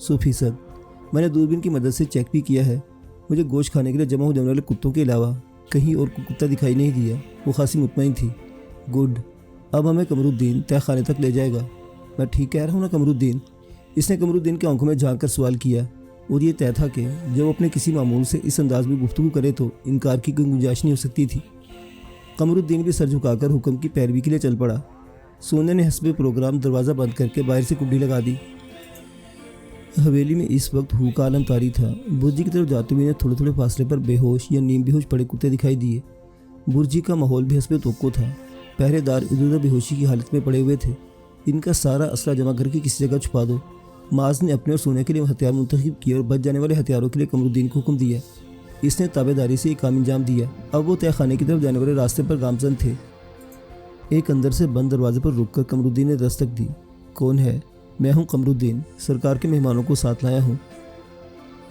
100%। میں نے دوربین کی مدد سے چیک بھی کیا ہے، مجھے گوشت کھانے کے لیے جمع ہو جانے والے کتوں کے علاوہ کہیں اور کوئی کتا دکھائی نہیں دیا۔ وہ خاصی مطمئن تھی۔ گڈ، اب ہمیں قمرالدین تہہ خانے تک لے جائے گا۔ میں ٹھیک کہہ رہا ہوں نا قمرالدین؟ اس نے قمرالدین کی آنکھوں میں جھانک کر سوال کیا، اور یہ طے تھا کہ جب وہ اپنے کسی معمول سے اس انداز میں گفتگو کرے تو انکار کی کوئی گنجائش نہیں ہو سکتی تھی۔ قمرالدین بھی سر جھکا کر حکم کی پیروی کے لیے چل پڑا۔ سونے نے حسب پروگرام دروازہ بند کر کے باہر سے کنڈی لگا دی۔ حویلی میں اس وقت ہو کا عالم طاری تھا۔ برجی کی طرف جاتے ہوئے تھوڑے تھوڑے فاصلے پر بے ہوش یا نیم بے ہوش پڑے کتے دکھائی دیے۔ برجی کا ماحول بھی حسب توقع تھا۔ پہرے دار ادھر ادھر بے ہوشی کی حالت میں پڑے ہوئے تھے۔ ان کا سارا اسلحہ جمع کر کے کسی جگہ چھپا دو۔ معاذ نے اپنے اور سونے کے لیے ہتھیار منتخب کیے اور بچ جانے والے ہتھیاروں کے لیے قمرالدین کو حکم دیا۔ اس نے تابع داری سے یہ کام انجام دیا۔ اب وہ تہہ خانے کی طرف جانے والے راستے پر گامزن تھے۔ ایک اندر سے بند دروازے پر رک کر قمرالدین نے دستک دی۔ کون ہے؟ میں ہوں قمرالدین، سرکار کے مہمانوں کو ساتھ لایا ہوں۔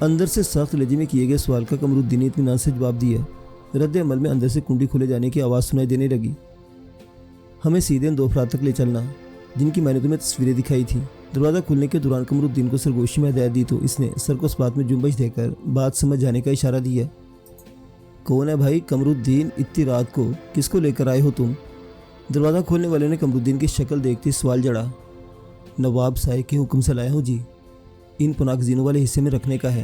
اندر سے سخت لہجے میں کیے گئے سوال کا قمرالدین نے اطمینان سے جواب دیا۔ رد عمل میں اندر سے کنڈی کھولے جانے کی آواز سنائی دینے لگی۔ ہمیں سیدھے ان 2 افراد تک لے چلنا جن کی میں نے تمہیں تصویریں دکھائی تھیں۔ دروازہ کھلنے کے دوران قمرالدین کو سرگوشی میں ہدایت دی تو اس نے سر کو اس بات میں جنبش دے کر بات سمجھ جانے کا اشارہ دیا۔ کون ہے بھائی قمرالدین؟ اتنی رات کو کس کو لے کر آئے ہو تم؟ دروازہ کھولنے والے نے قمرالدین کی شکل دیکھتے سوال جڑا۔ نواب صاحب کے حکم سے لایا ہوں جی، ان پناگزینوں والے حصے میں رکھنے کا ہے۔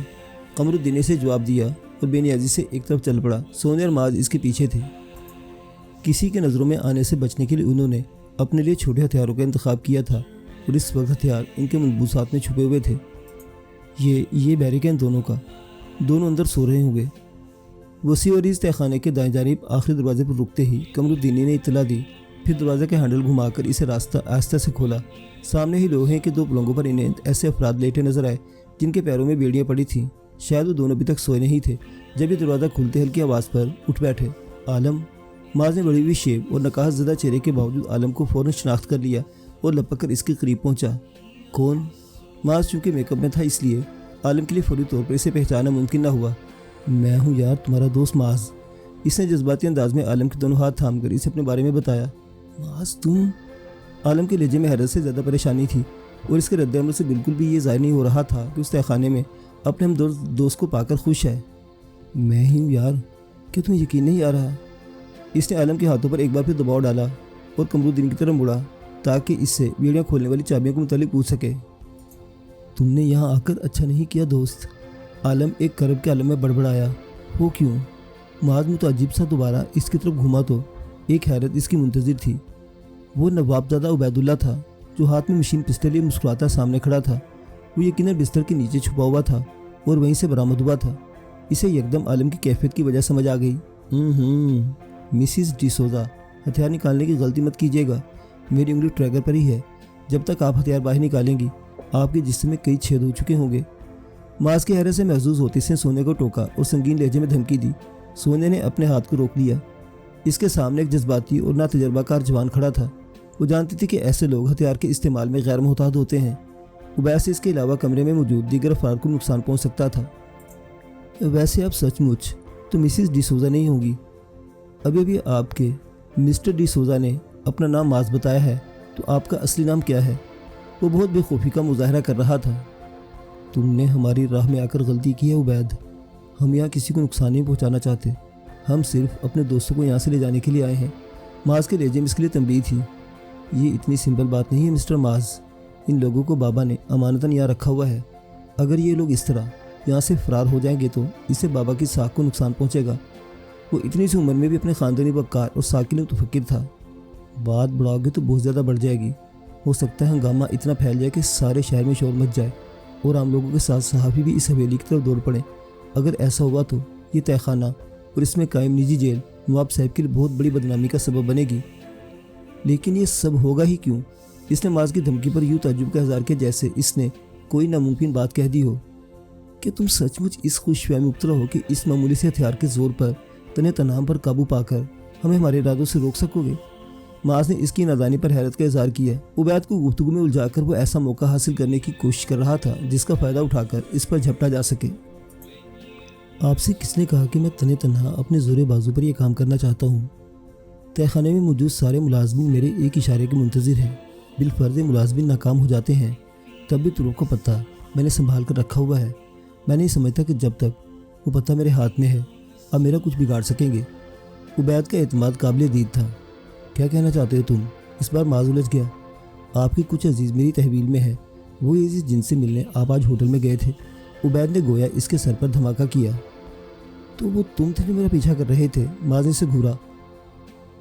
قمرالدین نے سے جواب دیا اور بے نیازی سے ایک طرف چل پڑا۔ سونے اور معاذ اس کے پیچھے تھے۔ کسی کے نظروں میں آنے سے بچنے کے لیے انہوں نے اپنے لیے چھوٹے ہتھیاروں کا انتخاب کیا تھا، اور اس وقت ہتھیار ان کے ملبوسات میں چھپے ہوئے تھے۔ یہ بیرک ہے ان دونوں کا۔ دونوں اندر سو رہے ہوں گے۔ وسیع عریض تہہ خانے کے دائیں جانب آخری دروازے پر رکتے ہی قمرالدین نے اطلاع دی، پھر دروازے کے ہینڈل گھما کر اسے راستہ آہستہ سے کھولا۔ سامنے ہی لوہے کے 2 پلنگوں پر انہیں ایسے افراد لیٹے نظر آئے جن کے پیروں میں بیڑیاں پڑی تھیں۔ شاید وہ دونوں ابھی تک سوئے نہیں تھے جب یہ دروازہ کھلتے ہلکی آواز پر اٹھ بیٹھے۔ عالم! معاذ نے بڑی ہوئی شیب اور نقاہت زدہ چہرے کے باوجود عالم کو فوراً شناخت کر لیا اور لپک کر اس کے قریب پہنچا۔ کون؟ معاذ چونکہ میک اپ میں تھا اس لیے عالم کے لیے فوری طور پر اسے پہچاننا ممکن نہ ہوا۔ میں ہوں یار تمہارا دوست معاذ، اس نے جذباتی انداز میں عالم کے دونوں ہاتھ تھام کر اسے اپنے بارے میں بتایا۔ معاذ تم؟ عالم کے لہجے میں حیرت سے زیادہ پریشانی تھی، اور اس کے رد عمل سے بالکل بھی یہ ظاہر نہیں ہو رہا تھا کہ اس تہہ خانے میں اپنے ہم دوست کو پا کر خوش ہے۔ میں ہی ہوں یار، کیا تمہیں یقین نہیں آ رہا؟ اس نے عالم کے ہاتھوں پر ایک بار پھر دباؤ ڈالا اور قمرالدین کی طرف مڑا تاکہ اس سے بیڑیاں کھولنے والی چابیوں کے متعلق پوچھ سکے۔ تم نے یہاں آ کر اچھا نہیں کیا دوست، عالم ایک کرب کے عالم میں بڑبڑایا۔ وہ کیوں؟ معاذ متعجب سا دوبارہ اس کی طرف گھوما تو ایک حیرت اس کی منتظر تھی۔ وہ نوابزادہ عبید اللہ تھا جو ہاتھ میں مشین پسٹل لیے مسکراتا سامنے کھڑا تھا۔ وہ یقیناً بستر کے نیچے چھپا ہوا تھا اور وہیں سے برآمد ہوا تھا۔ اسے یکدم عالم کی کیفیت کی وجہ سمجھ آ گئی۔ مسز ڈی سوزا، ہتھیار نکالنے کی غلطی مت کیجیے گا، میری انگلی ٹریگر پر ہی ہے۔ جب تک آپ ہتھیار باہر نکالیں گی آپ کے جسم میں کئی چھید ہو چکے ہوں گے۔ معاذ کی حیرت سے محظوظ ہوتے سے سونے کو ٹوکا اور سنگین لہجے میں دھمکی دی۔ سونے نے اپنے ہاتھ کو روک لیا۔ اس کے سامنے ایک جذباتی اور ناتجربہ کار جوان کھڑا تھا۔ وہ جانتی تھی کہ ایسے لوگ ہتھیار کے استعمال میں غیر محتاط ہوتے ہیں۔ عبید سے اس کے علاوہ کمرے میں موجود دیگر افراد کو نقصان پہنچ سکتا تھا۔ ویسے اب سچ مچ تو مسز ڈی سوزا نہیں ہوں گی۔ ابھی آپ کے مسٹر ڈی سوزا نے اپنا نام معاذ بتایا ہے، تو آپ کا اصلی نام کیا ہے؟ وہ بہت بے خوفی کا مظاہرہ کر رہا تھا۔ تم نے ہماری راہ میں آ کر غلطی کی ہے عبید، ہم یہاں کسی کو نقصان نہیں پہنچانا چاہتے، ہم صرف اپنے دوستوں کو یہاں سے لے جانے کے لیے آئے ہیں۔ معاذ کے لہجے میں اس کے لیے تنبیہ تھی۔ یہ اتنی سمپل بات نہیں ہے مسٹر معاذ، ان لوگوں کو بابا نے امانتاً یہاں رکھا ہوا ہے۔ اگر یہ لوگ اس طرح یہاں سے فرار ہو جائیں گے تو اس سے بابا کی ساکھ کو نقصان پہنچے گا۔ وہ اتنی سی عمر میں بھی اپنے خاندانی وقار اور ساکن و متفکر تھا۔ بات بڑھاؤ گے تو بہت زیادہ بڑھ جائے گی، ہو سکتا ہے ہنگامہ اتنا پھیل جائے کہ سارے شہر میں شور مچ جائے اور عام لوگوں کے ساتھ صحافی بھی اس حویلی کی طرف دوڑ پڑیں۔ اگر ایسا ہوا تو یہ تہہ خانہ اور اس میں قائم نجی جیل نواب صاحب کے لیے بہت بڑی بدنامی کا سبب بنے گی۔ لیکن یہ سب ہوگا ہی کیوں؟ اس نے معاذ کی دھمکی پر یوں تعجب کا اظہار کیا جیسے اس نے کوئی ناممکن بات کہہ دی ہو۔ کہ تم سچ مچ اس خوش فہمی میں مبتلا ہو کہ اس معمولی سے ہتھیار کے زور پر تنے تنام پر قابو پا کر ہمیں ہمارے ارادوں سے روک سکو گے؟ معاذ نے اس کی نادانی پر حیرت کا اظہار کیا۔ عبید کو گفتگو میں الجھا کر وہ ایسا موقع حاصل کرنے کی کوشش کر رہا تھا جس کا فائدہ اٹھا کر اس پر جھپٹا جا سکے۔ آپ سے کس نے کہا کہ میں تنے تنہا اپنے زور بازو پر یہ کام کرنا چاہتا ہوں؟ تہہ خانے میں موجود سارے ملازمین میرے ایک اشارے کے منتظر ہیں۔ بالفرض ملازمین ناکام ہو جاتے ہیں تب بھی ترو کو پتہ میں نے سنبھال کر رکھا ہوا ہے۔ میں نہیں سمجھتا کہ جب تک وہ پتہ میرے ہاتھ میں ہے اب میرا کچھ بگاڑ سکیں گے۔ عبید کا اعتماد قابل دید تھا۔ کیا کہنا چاہتے ہو تم؟ اس بار معاذ الجھ گیا۔ آپ کی کچھ عزیز میری تحویل میں ہے، وہی عزیز جن سے ملنے آپ آج ہوٹل میں گئے تھے۔ عبید نے گویا اس کے سر پر دھماکہ کیا۔ تو وہ تم تھے جو میرا پیچھا کر رہے تھے؟ معاذ نے سے گھورا۔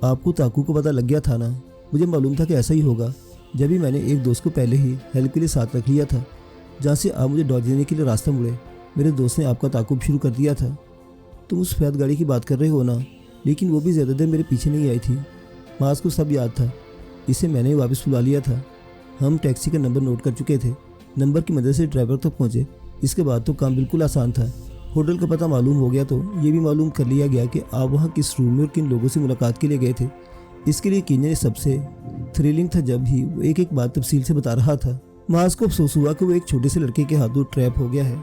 آپ کو تاکو کو پتہ لگ گیا تھا نا؟ مجھے معلوم تھا کہ ایسا ہی ہوگا، جبھی میں نے ایک دوست کو پہلے ہی ہیلپ کے لیے ساتھ رکھ لیا تھا، جہاں سے آپ مجھے ڈاج دینے کے لیے راستہ مڑے میرے دوست نے آپ کا تعاقب شروع کر دیا تھا۔ تم اس سفید گاڑی کی بات کر رہے ہو نا؟ لیکن وہ بھی زیادہ دیر میرے پیچھے نہیں آئی تھی۔ معاذ کو سب یاد تھا، اسے میں نے واپس بلا لیا تھا۔ ہم ٹیکسی کا نمبر نوٹ کر چکے تھے، نمبر کی مدد سے ڈرائیور تک پہنچے۔ اس کے بعد تو کام بالکل آسان تھا۔ ہوٹل کا پتہ معلوم ہو گیا تو یہ بھی معلوم کر لیا گیا کہ آپ وہاں کس روم میں اور کن لوگوں سے ملاقات کے لیے گئے تھے۔ اس کے لیے یقیناً سب سے تھرلنگ تھا جب ہی وہ ایک ایک بات تفصیل سے بتا رہا تھا۔ معاذ کو افسوس ہوا کہ وہ ایک چھوٹے سے لڑکے کے ہاتھوں ٹریپ ہو گیا ہے۔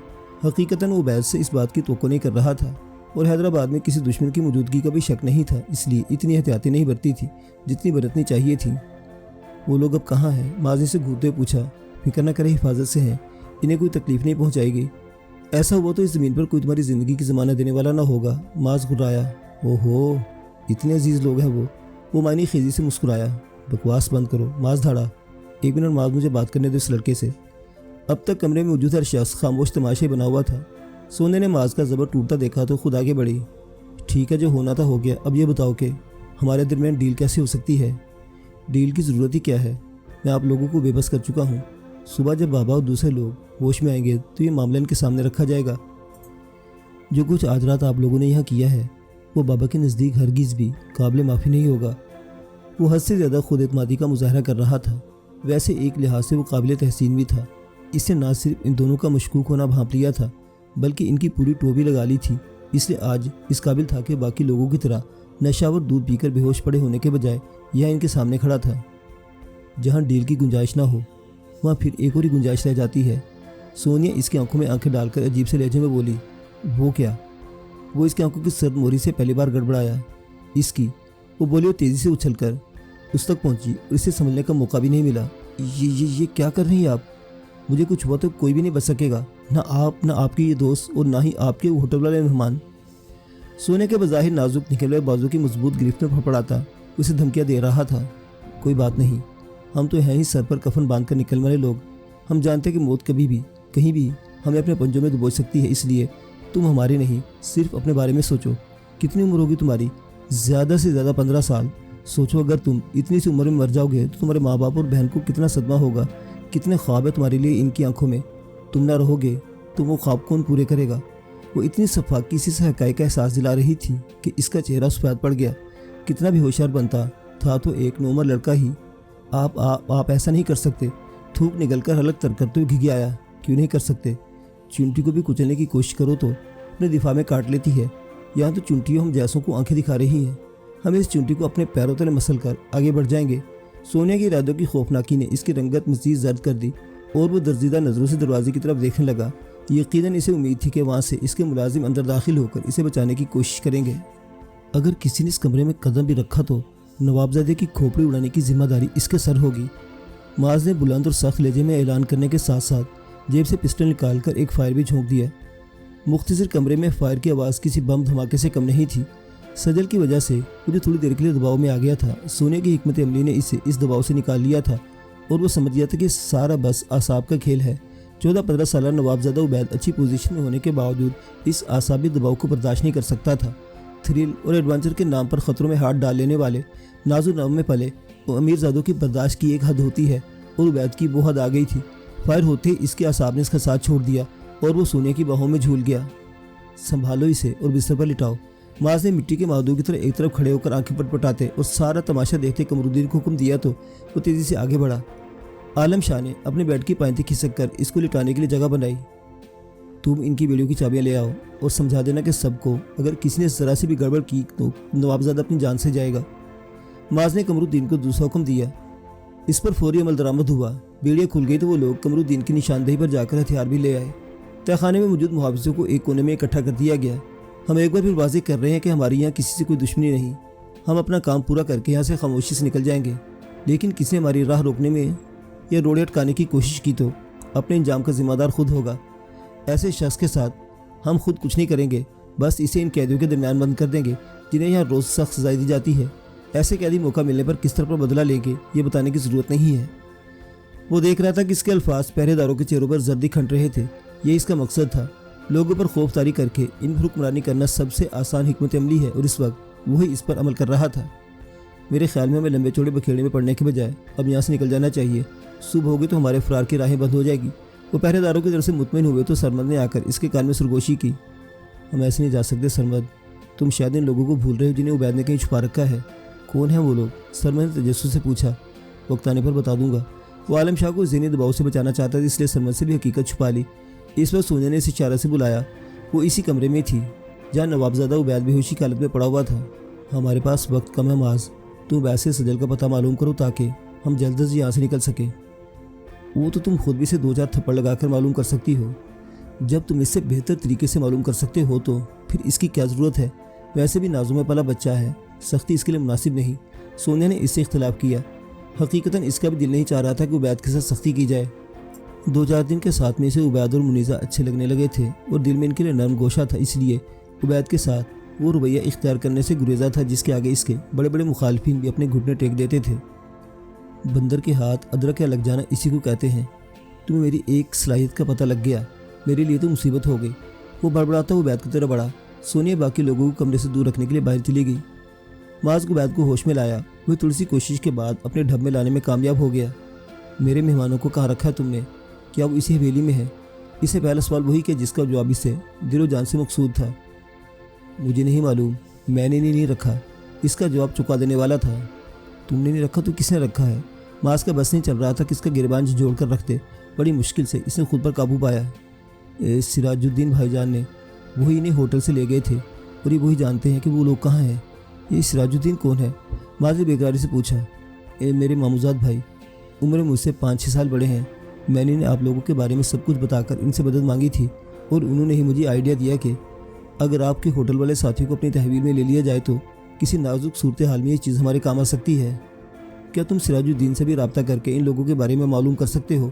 حقیقتاً وہ عبید سے اس بات کی توقع نہیں کر رہا تھا، اور حیدرآباد میں کسی دشمن کی موجودگی کا بھی شک نہیں تھا، اس لیے اتنی احتیاطی نہیں برتی تھی جتنی برتنی چاہیے تھی۔ وہ لوگ اب کہاں ہیں؟ معاذ نے سے گھورتے پوچھا۔ فکر نہ کرے، حفاظت سے ہیں، انہیں کوئی تکلیف نہیں پہنچائے گی۔ ایسا ہوا تو اس زمین پر کوئی تمہاری زندگی کی ضمانت دینے والا نہ ہوگا۔ معاذ گھرایا۔ اوہو، اتنے عزیز لوگ ہیں وہ معنی خیزی سے مسکرایا۔ بکواس بند کرو، معاذ دھاڑا۔ ایک منٹ معاذ، مجھے بات کرنے دو اس لڑکے سے۔ اب تک کمرے میں موجود ہر شخص خاموش تماشے بنا ہوا تھا۔ سونے نے معاذ کا زبر ٹوٹتا دیکھا تو خود آگے بڑھی۔ ٹھیک ہے، جو ہونا تھا ہو گیا، اب یہ بتاؤ کہ ہمارے درمیان ڈیل کیسے ہو سکتی ہے؟ ڈیل کی ضرورت ہی کیا ہے؟ میں آپ لوگوں کو بے بس کر چکا ہوں۔ صبح جب بابا اور دوسرے لوگ ہوش میں آئیں گے تو یہ معاملہ ان کے سامنے رکھا جائے گا۔ جو کچھ آج رات آپ لوگوں نے یہاں کیا ہے وہ بابا کے نزدیک ہرگز بھی قابل معافی نہیں ہوگا۔ وہ حد سے زیادہ خود اعتمادی کا مظاہرہ کر رہا تھا، ویسے ایک لحاظ سے وہ قابل تحسین بھی تھا۔ اس سے نہ صرف ان دونوں کا مشکوک ہونا بھانپ لیا تھا بلکہ ان کی پوری ٹوبی لگا لی تھی، اس لیے آج اس قابل تھا کہ باقی لوگوں کی طرح نشاور دودھ پی کر بے ہوش پڑے ہونے کے بجائے یہاں ان کے سامنے کھڑا تھا۔ جہاں ڈیل کی گنجائش نہ ہو وہاں پھر ایک اور ہی گنجائش رہ جاتی ہے۔ سونیا اس کی آنکھوں میں آنکھیں ڈال کر عجیب سے لہجے میں بولی۔ وہ کیا؟ وہ اس کی آنکھوں کی سرد موری سے پہلی بار گڑبڑایا۔ اس کی، وہ بولی اور تیزی سے اچھل کر اس تک پہنچی اور اسے سمجھنے کا موقع بھی نہیں ملا۔ یہ کیا کر رہی ہیں آپ؟ مجھے کچھ ہوا تو کوئی بھی نہیں بچ سکے گا، نہ آپ، نہ آپ کے یہ دوست، اور نہ ہی آپ کے ہوٹل والے مہمان۔ سونے کے بظاہر نازک نکلے ہوئے بازو کی مضبوط گرفت میں پھپڑاتا اسے دھمکیاں دے رہا تھا۔ کوئی بات نہیں، ہم تو ہیں ہی سر پر کفن باندھ کر نکلنے والے لوگ۔ ہم جانتے کہ موت کبھی بھی کہیں بھی ہمیں اپنے پنجوں میں دبوچ سکتی ہے، اس لیے تم ہمارے نہیں، صرف اپنے بارے میں سوچو۔ کتنی عمر ہوگی تمہاری؟ زیادہ سے زیادہ 15 سال۔ سوچو اگر تم اتنی سی عمر میں مر جاؤ گے تو تمہارے ماں باپ اور بہن کو کتنا صدمہ ہوگا، کتنے خواب ہے تمہارے لیے ان کی آنکھوں میں۔ تم نہ رہو گے تو وہ خواب کون پورے کرے گا؟ وہ اتنی صفاقی سے حقائق کا احساس دلا رہی تھی کہ اس کا چہرہ سفید پڑ گیا۔ کتنا بھی ہوشیار بنتا تھا تو ایک نوعمر لڑکا ہی۔ آپ ایسا نہیں کر سکتے۔ تھوک نگل کر حلق تر کر تو گھگیایا۔ کیوں نہیں کر سکتے؟ چونٹی کو بھی کچلنے کی کوشش کرو تو اپنے دفاع میں کاٹ لیتی ہے۔ یہاں تو چونٹیوں ہم جیسوں کو آنکھیں دکھا رہی ہیں، ہم اس چونٹی کو اپنے پیروں تلے مسل کر آگے بڑھ جائیں گے۔ سونیا کے ارادوں کی خوفناکی نے اس کی رنگت مزید زرد کر دی اور وہ درزیدہ نظروں سے دروازے کی طرف دیکھنے لگا۔ یقیناً اسے امید تھی کہ وہاں سے اس کے ملازم اندر داخل ہو کر اسے بچانے کی کوشش کریں گے۔ اگر کسی نے اس کمرے میں قدم بھی رکھا تو نوابزادے کی کھوپڑی اڑانے کی ذمہ داری اس کے سر ہوگی۔ معاذ نے بلند اور سخت لہجے میں اعلان کرنے کے ساتھ ساتھ جیب سے پسٹل نکال کر ایک فائر بھی جھونک دیا۔ مختصر کمرے میں فائر کی آواز کسی بم دھماکے سے کم نہیں تھی۔ سجل کی وجہ سے مجھے تھوڑی دیر کے لیے دباؤ میں آ گیا تھا۔ سونے کی حکمت عملی نے اسے اس دباؤ سے نکال لیا تھا اور وہ سمجھ گیا تھا کہ سارا بس اعصاب کا کھیل ہے۔ 14-15 سالہ نوابزادہ عبید اچھی پوزیشن میں ہونے کے باوجود اس اعصابی دباؤ کو برداشت نہیں کر سکتا تھا۔ تھرل اور ایڈونچر کے نام پر خطروں میں ہاتھ ڈال لینے والے نازو نام میں پلے امیر زادوں کی برداشت کی ایک حد ہوتی ہے اور عبید کی وہ حد آ گئی تھی۔ فائر ہوتے اس کے اعصاب نے اس کا ساتھ چھوڑ دیا اور وہ سونے کی باہوں میں جھول گیا۔ سنبھالو اسے اور بستر پر لٹاؤ۔ معاذ نے مٹی کے مادوں کی طرح ایک طرف کھڑے ہو کر آنکھیں پٹپٹاتے اور سارا تماشا دیکھتے قمرالدین کو حکم دیا تو وہ تیزی سے آگے بڑھا۔ عالم شاہ نے اپنے بیڈ کی پائنتی کھسک کر اس کو لٹانے کے لیے جگہ بنائی۔ تم ان کی بیڑیوں کی چابیاں لے آؤ اور سمجھا دینا کہ سب کو اگر کسی نے ذرا سے بھی گڑبڑ کی تو نوابزادہ اپنی جان سے جائے گا۔ معاذ نے قمرالدین کو دوسرا حکم دیا۔ اس پر فوری عمل درآمد ہوا۔ بیڑیاں کھل گئی تو وہ لوگ قمرالدین کی نشاندہی پر جا کر ہتھیار بھی لے آئے۔ تہخانے میں موجود محافظوں کو ایک کونے میں اکٹھا کر دیا گیا۔ ہم ایک بار پھر واضح کر رہے ہیں کہ ہماری یہاں کسی سے کوئی دشمنی نہیں۔ ہم اپنا کام پورا کر کے یہاں سے خاموشی سے نکل جائیں گے، لیکن کسی نے ہماری راہ روکنے میں یا روڑے اٹکانے کی کوشش کی تو اپنے انجام کا ذمہ دار خود ہوگا۔ ایسے شخص کے ساتھ ہم خود کچھ نہیں کریں گے، بس اسے ان قیدیوں کے درمیان بند کر دیں گے جنہیں یہاں روز سخت سزائیں دی جاتی ہے۔ ایسے قیدی موقع ملنے پر کس طرح پر بدلہ لیں گے یہ بتانے کی ضرورت نہیں ہے۔ وہ دیکھ رہا تھا کہ اس کے الفاظ پہرے داروں کے چہروں پر زردی کھنٹ رہے تھے۔ یہ اس کا مقصد تھا، لوگوں پر خوف طاری کر کے ان پر حکمرانی کرنا سب سے آسان حکمت عملی ہے، اور اس وقت وہی اس پر عمل کر رہا تھا۔ میرے خیال میں ہمیں لمبے چوڑے بکھیڑے میں پڑنے کے بجائے اب یہاں سے نکل جانا چاہیے۔ صبح ہوگی تو ہمارے فرار کی راہیں بند ہو جائے گی۔ وہ پہرے داروں کی طرف سے مطمئن ہوئے تو سرمد نے آ کر اس کے کان میں سرگوشی کی۔ ہم ایسے نہیں جا سکتے سرمد، تم شاید ان لوگوں کو بھول رہے ہو جنہیں عبید نے کہیں چھپا رکھا ہے۔ کون ہیں وہ لوگ؟ سرمد نے تجسس سے پوچھا۔ وقت آنے پر بتا دوں گا۔ وہ عالم شاہ کو ذہنی دباؤ سے بچانا چاہتا تھا، اس لیے سرمد سے بھی حقیقت چھپا لی۔ اس وقت سونیا نے اسے اشارہ سے بلایا۔ وہ اسی کمرے میں تھی جہاں نوابزادہ عبید بے ہوشی کی حالت میں پڑا ہوا تھا۔ ہمارے پاس وقت کم ہے معاذ، تو عبید سے سجل کا پتہ معلوم کرو تاکہ ہم جلد از یہاں سے نکل سکیں۔ وہ تو تم خود بھی سے 2-4 تھپڑ لگا کر معلوم کر سکتی ہو۔ جب تم اس سے بہتر طریقے سے معلوم کر سکتے ہو تو پھر اس کی کیا ضرورت ہے؟ ویسے بھی نازوں میں پلا بچہ ہے، سختی اس کے لیے مناسب نہیں۔ سونیا نے اس سے اختلاف کیا۔ حقیقتاً اس کا بھی دل نہیں چاہ رہا تھا کہ عبید کے ساتھ سختی کی جائے۔ 2-4 دن کے ساتھ میں اسے عبید اور منیزہ اچھے لگنے لگے تھے اور دل میں ان کے لیے نرم گوشہ تھا، اس لیے عبید کے ساتھ وہ رویہ اختیار کرنے سے گریزا تھا جس کے آگے اس کے بڑے بڑے مخالفین بھی اپنے گھٹنے ٹیک دیتے تھے۔ بندر کے ہاتھ ادرک یا لگ جانا اسی کو کہتے ہیں۔ تمہیں میری ایک صلاحیت کا پتہ لگ گیا، میرے لیے تو مصیبت ہو گئی۔ وہ بڑبڑاتا ہوا عبید کی طرف بڑھا۔ سونیا باقی لوگوں کو کمرے سے دور رکھنے کے لیے باہر چلی گئی۔ معاذ کو عبید کو ہوش میں لایا۔ وہ تھوڑی سی کوشش کے بعد اپنے ڈھب میں لانے میں کامیاب ہو گیا۔ میرے مہمانوں کو کہاں رکھا ہے تم نے؟ کیا وہ اسی حویلی میں ہے؟ اسے پہلا سوال وہی کیا جس کا جواب اس سے دل و جان سے مقصود تھا۔ مجھے نہیں معلوم، میں نے نہیں رکھا، اس کا جواب چکا دینے والا تھا۔ تم نے نہیں رکھا تو کس نے رکھا ہے؟ معاذ کا بس نہیں چل رہا تھا کہ اس کا گریبان جوڑ کر رکھتے۔ بڑی مشکل سے اس نے خود پر قابو پایا۔ سراج الدین بھائی جان نے، وہی انہیں ہوٹل سے لے گئے تھے اور یہ وہی جانتے ہیں کہ وہ لوگ کہاں ہیں۔ یہ سراج الدین کون ہے؟ معاذ نے بیقراری سے پوچھا۔ میرے ماموزاد بھائی، عمر میں مجھ سے 5-6 سال بڑے ہیں۔ میں نے انہیں آپ لوگوں کے بارے میں سب کچھ بتا کر ان سے مدد مانگی تھی اور انہوں نے ہی مجھے آئیڈیا دیا کہ اگر آپ کے ہوٹل والے ساتھیوں کو اپنی تحویل میں لے لیا جائے تو کسی نازک صورتحال میں یہ چیز ہمارے کام آ سکتی ہے۔ کیا تم سراج الدین سے بھی رابطہ کر کے ان لوگوں کے بارے میں معلوم کر سکتے ہو؟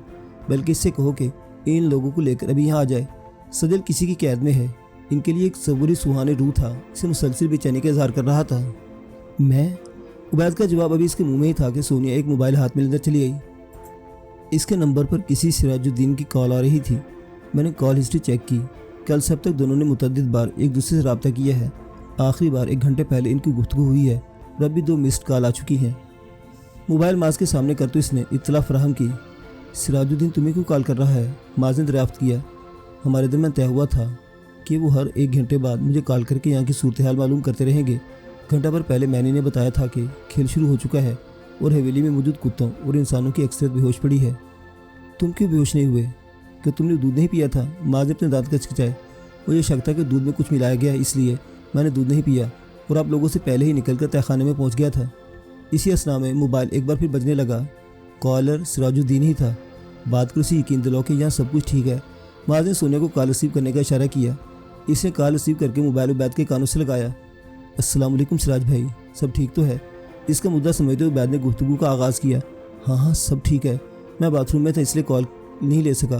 بلکہ اس سے کہو کہ ان لوگوں کو لے کر ابھی یہاں آ جائے۔ سجل کسی کی قید میں ہے، ان کے لیے ایک صبوری سوہانے روح تھا، اسے مسلسل بے چینی کا اظہار کر رہا تھا۔ میں؟ عبید کا جواب ابھی اس کے منہ میں ہی تھا کہ سونیا ایک موبائل ہاتھ میں لے کر چلی گئی۔ اس کے نمبر پر کسی سراج الدین کی کال آ رہی تھی۔ میں نے کال ہسٹری چیک کی۔ کل سے اب تک دونوں نے متعدد بار ایک دوسرے سے رابطہ کیا ہے۔ آخری بار 1 گھنٹے پہلے ان کی گفتگو ہوئی ہے اور اب بھی 2 مسڈ کال آ چکی ہیں۔ موبائل معاذ کے سامنے کر تو اس نے اطلاع فراہم کی۔ سراج الدین تمہیں کیوں کال کر رہا ہے؟ معاذ نے دریافت کیا۔ ہمارے درمیان طے ہوا تھا کہ وہ ہر 1 گھنٹے بعد مجھے کال کر کے یہاں کی صورتحال معلوم کرتے رہیں گے۔ گھنٹہ بھر پہلے میں نے انہیں بتایا تھا کہ کھیل شروع ہو چکا ہے اور حویلی میں موجود کتوں اور انسانوں کی اکثریت بے ہوش پڑی ہے۔ تم کیوں بے ہوش نہیں ہوئے؟ کہ تم نے دودھ نہیں پیا تھا؟ معاذ نے اپنے دانت کچکچائے۔ مجھے شک تھا کہ دودھ میں کچھ ملایا گیا ہے، اس لیے میں نے دودھ نہیں پیا اور آپ لوگوں سے پہلے ہی نکل کر تہہ خانے میں پہنچ گیا تھا۔ اسی اثنا میں موبائل ایک بار پھر بجنے لگا۔ کالر سراج الدین ہی تھا۔ بات کر اسے یقین دلاؤ کہ یہاں سب کچھ ٹھیک ہے۔ معاذ نے سونیا کو کال ریسیو کرنے کا اشارہ کیا۔ اس نے کال ریسیو کر کے موبائل عبید کے کانوں سے لگایا۔ السلام علیکم سراج بھائی، سب ٹھیک تو ہے؟ اس کا مدعا سمجھتے ہوئے عبید نے گفتگو کا آغاز کیا۔ ہاں سب ٹھیک ہے، میں باتھ روم میں تھا اس لیے کال نہیں لے سکا۔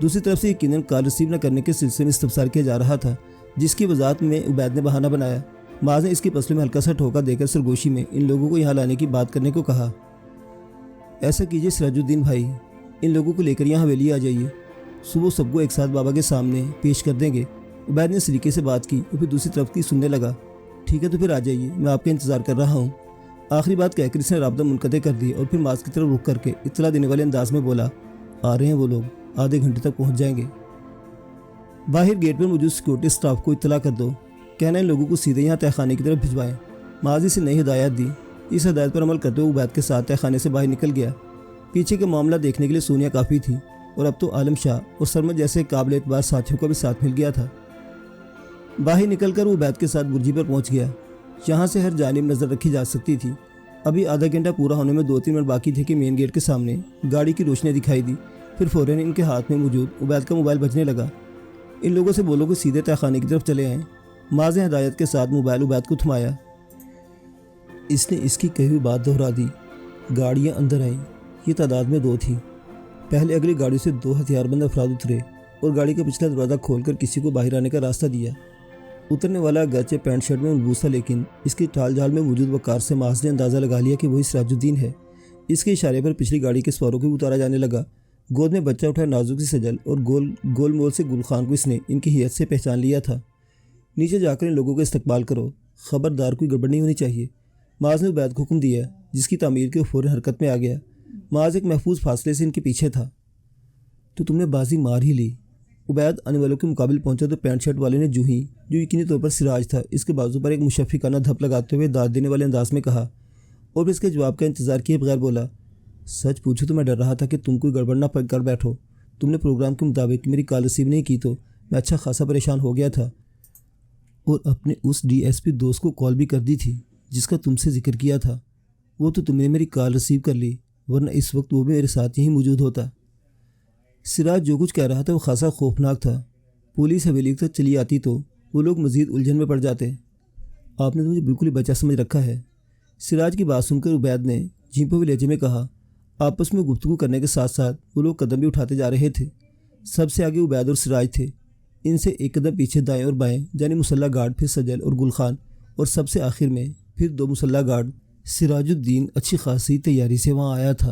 دوسری طرف سے یقیناً کال ریسیو نہ کرنے کے سلسلے میں استفسار کیا جا رہا تھا، جس کی وضاحت میں عبید نے بہانہ بنایا۔ معاذ نے اس کی پسلوں میں ہلکا سا ٹھوکا دے کر سرگوشی میں ان لوگوں کو یہاں لانے کی بات کرنے کو کہا۔ ایسا کیجیے سراج الدین بھائی، ان لوگوں کو لے کر یہاں حویلی آ جائیے، صبح سب کو ایک ساتھ بابا کے سامنے پیش کر دیں گے۔ عبید نے سلیقے سے بات کی اور پھر دوسری طرف کی سننے لگا۔ ٹھیک ہے تو پھر آ جائیے، میں آپ کا انتظار کر رہا ہوں۔ آخری بات کہہ کر اس نے رابطہ منقطع کر دیا اور پھر معاذ کی طرف رخ کر کے اطلاع دینے والے انداز میں بولا، آ رہے ہیں وہ لوگ، آدھے گھنٹے تک پہنچ جائیں گے۔ باہر گیٹ پر موجود سیکورٹی سٹاف کو اطلاع کر دو، کہنا ان لوگوں کو سیدھے یہاں تہہ خانے کی طرف بھجوائیں۔ معاذ سے نئی ہدایت دی۔ اس ہدایت پر عمل کرتے ہوئے عبید کے ساتھ تہہ خانے سے باہر نکل گیا۔ پیچھے کا معاملہ دیکھنے کے لیے سونیا کافی تھی اور اب تو عالم شاہ اور سرمد جیسے قابل اعتبار ساتھیوں کا بھی ساتھ مل گیا تھا۔ باہر نکل کر وہ عبید کے ساتھ برجی پر پہنچ گیا۔ یہاں سے ہر جانب نظر رکھی جا سکتی تھی۔ ابھی آدھا گھنٹہ پورا ہونے میں 2-3 منٹ باقی تھے کہ مین گیٹ کے سامنے گاڑی کی روشنی دکھائی دی۔ پھر فوراً ان کے ہاتھ میں موجود عبید کا موبائل بجنے لگا۔ ان لوگوں سے بولو کہ سیدھے تہہ خانے کی طرف چلے آئیں۔ معاذ نے ہدایت کے ساتھ موبائل عبید کو تھمایا۔ اس نے اس کی کہی ہوئی بات دہرا دی۔ گاڑیاں اندر آئیں، یہ تعداد میں 2 تھیں۔ پہلے اگلی گاڑی سے 2 ہتھیار بند افراد اترے اور گاڑی کا پچھلا دروازہ کھول کر کسی کو باہر آنے کا راستہ دیا۔ اترنے والا اگرچہ پینٹ شرٹ میں ملبوس تھا، لیکن اس کی ٹال جھال میں موجود وقار سے محض نے اندازہ لگا لیا کہ وہی سراج الدین ہے۔ اس کے اشارے پر پچھلی گاڑی کے سواروں کو اتارا جانے لگا۔ گود میں بچہ اٹھا نازک سی سجل اور گول مول سے گل خان کو اس نے ان کی ہیئت سے پہچان لیا تھا۔ نیچے جا کر ان لوگوں کا استقبال کرو، خبردار کوئی گڑبڑ نہیں ہونی چاہیے، معاذ نے عبید کو حکم دیا، جس کی تعمیر کے فوراً حرکت میں آ گیا۔ معاذ ایک محفوظ فاصلے سے ان کے پیچھے تھا۔ تو تم نے بازی مار ہی لی۔ عبید آنے والوں کے مقابل پہنچا تو پینٹ شرٹ والے نے جو یقینی طور پر سراج تھا، اس کے بازو پر ایک مشفقانہ دھپ لگاتے ہوئے داد دینے والے انداز میں کہا، اور پھر اس کے جواب کا انتظار کیے بغیر بولا، سچ پوچھو تو میں ڈر رہا تھا کہ تم کوئی گڑبڑ نہ کر بیٹھو۔ تم نے پروگرام کے مطابق میری کال ریسیو نہیں کی تو میں اچھا خاصا پریشان ہو گیا تھا، اور اپنے اس ڈی ایس پی دوست کو کال بھی کر دی تھی جس کا تم سے ذکر کیا تھا۔ وہ تو تم نے میری کال ریسیو کر لی، ورنہ اس وقت وہ بھی میرے ساتھ یہیں موجود ہوتا۔ سراج جو کچھ کہہ رہا تھا وہ خاصا خوفناک تھا۔ پولیس حویلی تک چلی آتی تو وہ لوگ مزید الجھن میں پڑ جاتے۔ آپ نے تو مجھے بالکل ہی بچہ سمجھ رکھا ہے، سراج کی بات سن کر عبید نے جھیپے ہوئے لہجے میں کہا۔ آپس میں گفتگو کرنے کے ساتھ ساتھ وہ لوگ قدم بھی اٹھاتے جا رہے تھے۔ سب سے آگے عبید اور سراج تھے، ان سے ایک قدم پیچھے دائیں اور بائیں جانی مسلح گارڈ، پھر سجل اور گل خان، اور سب سے آخر میں پھر 2 مسلح گارڈ۔ سراج الدین اچھی خاصی تیاری سے وہاں آیا تھا۔